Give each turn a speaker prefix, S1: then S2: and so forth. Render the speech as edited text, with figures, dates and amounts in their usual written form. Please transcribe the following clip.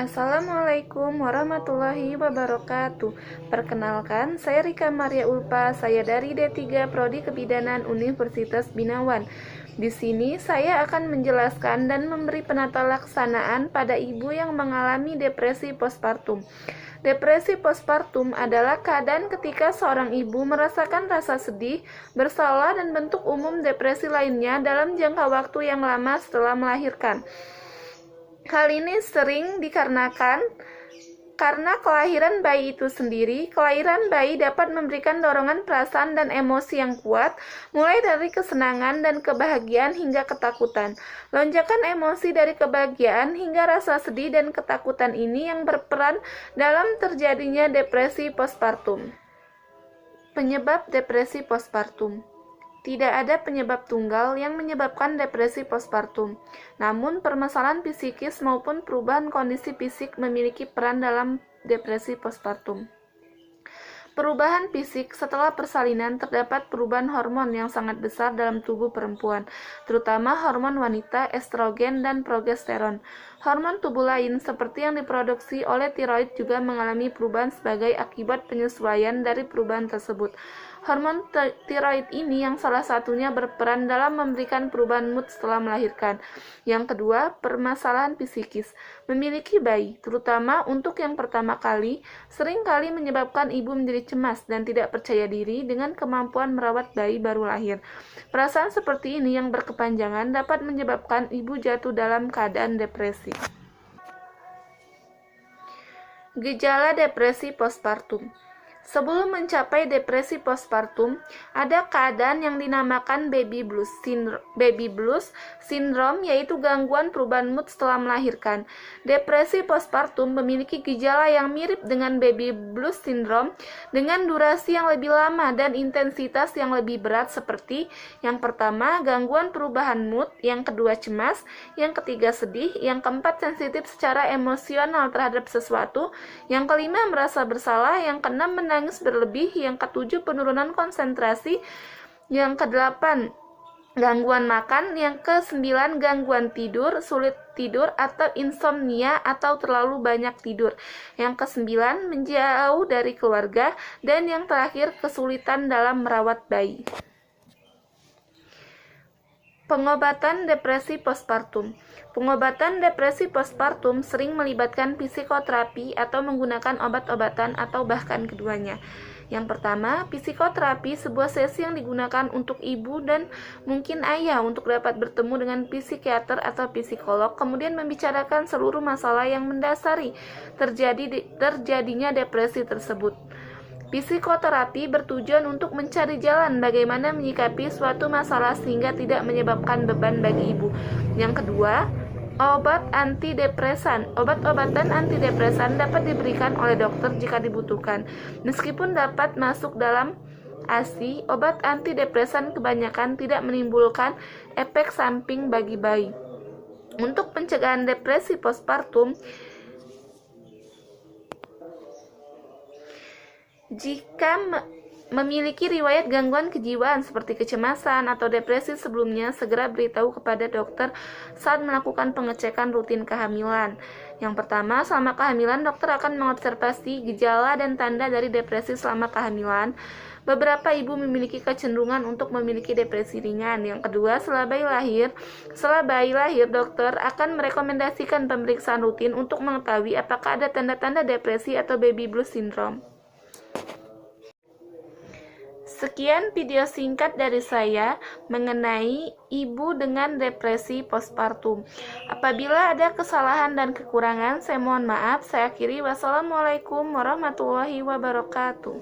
S1: Assalamualaikum warahmatullahi wabarakatuh. Perkenalkan, saya Rika Maria Ulpa, saya dari D3 Prodi Kebidanan Universitas Binawan. Di sini saya akan menjelaskan dan memberi penata laksanaan pada ibu yang mengalami depresi postpartum. Depresi postpartum adalah keadaan ketika seorang ibu merasakan rasa sedih, bersalah, dan bentuk umum depresi lainnya dalam jangka waktu yang lama setelah melahirkan. Hal ini sering dikarenakan karena kelahiran bayi itu sendiri. Kelahiran bayi dapat memberikan dorongan perasaan dan emosi yang kuat, mulai dari kesenangan dan kebahagiaan hingga ketakutan. Lonjakan emosi dari kebahagiaan hingga rasa sedih dan ketakutan ini yang berperan dalam terjadinya depresi postpartum. Penyebab depresi postpartum. Tidak ada penyebab tunggal yang menyebabkan depresi postpartum. Namun, permasalahan psikis maupun perubahan kondisi fisik memiliki peran dalam depresi postpartum. Perubahan fisik setelah persalinan terdapat perubahan hormon yang sangat besar dalam tubuh perempuan, terutama hormon wanita, estrogen, dan progesteron. Hormon tubuh lain seperti yang diproduksi oleh tiroid juga mengalami perubahan sebagai akibat penyesuaian dari perubahan tersebut. Hormon tiroid ini yang salah satunya berperan dalam memberikan perubahan mood setelah melahirkan. Yang kedua, permasalahan psikis. Memiliki bayi, terutama untuk yang pertama kali, seringkali menyebabkan ibu menjadi cemas dan tidak percaya diri dengan kemampuan merawat bayi baru lahir. Perasaan seperti ini yang berkepanjangan dapat menyebabkan ibu jatuh dalam keadaan depresi. Gejala depresi postpartum. Sebelum mencapai depresi postpartum, ada keadaan yang dinamakan baby blues syndrome, yaitu gangguan perubahan mood setelah melahirkan. Depresi postpartum memiliki gejala yang mirip dengan baby blues syndrome dengan durasi yang lebih lama dan intensitas yang lebih berat, seperti yang pertama, gangguan perubahan mood, yang kedua, cemas, yang ketiga, sedih, yang keempat, sensitif secara emosional terhadap sesuatu, yang kelima, merasa bersalah, yang keenam, menangis berlebih, yang ketujuh, penurunan konsentrasi, yang kedelapan, gangguan makan, yang kesembilan, gangguan tidur, sulit tidur atau insomnia atau terlalu banyak tidur, yang kesembilan, menjauh dari keluarga, dan yang terakhir, kesulitan dalam merawat bayi. Pengobatan depresi postpartum. Pengobatan depresi postpartum sering melibatkan psikoterapi atau menggunakan obat-obatan atau bahkan keduanya. Yang pertama, psikoterapi, sebuah sesi yang digunakan untuk ibu dan mungkin ayah untuk dapat bertemu dengan psikiater atau psikolog, kemudian membicarakan seluruh masalah yang mendasari terjadinya depresi tersebut. Psikoterapi bertujuan untuk mencari jalan bagaimana menyikapi suatu masalah sehingga tidak menyebabkan beban bagi ibu. Yang kedua, obat antidepresan. Obat-obatan antidepresan dapat diberikan oleh dokter jika dibutuhkan. Meskipun dapat masuk dalam ASI, obat antidepresan kebanyakan tidak menimbulkan efek samping bagi bayi. Untuk pencegahan depresi postpartum, jika memiliki riwayat gangguan kejiwaan seperti kecemasan atau depresi sebelumnya, segera beritahu kepada dokter saat melakukan pengecekan rutin kehamilan. Yang pertama, selama kehamilan, dokter akan mengobservasi gejala dan tanda dari depresi selama kehamilan. Beberapa ibu memiliki kecenderungan untuk memiliki depresi ringan. Yang kedua, setelah bayi lahir, dokter akan merekomendasikan pemeriksaan rutin untuk mengetahui apakah ada tanda-tanda depresi atau baby blues syndrome. Sekian video singkat dari saya mengenai ibu dengan depresi postpartum. Apabila ada kesalahan dan kekurangan, saya mohon maaf. Saya akhiri. Wassalamualaikum warahmatullahi wabarakatuh.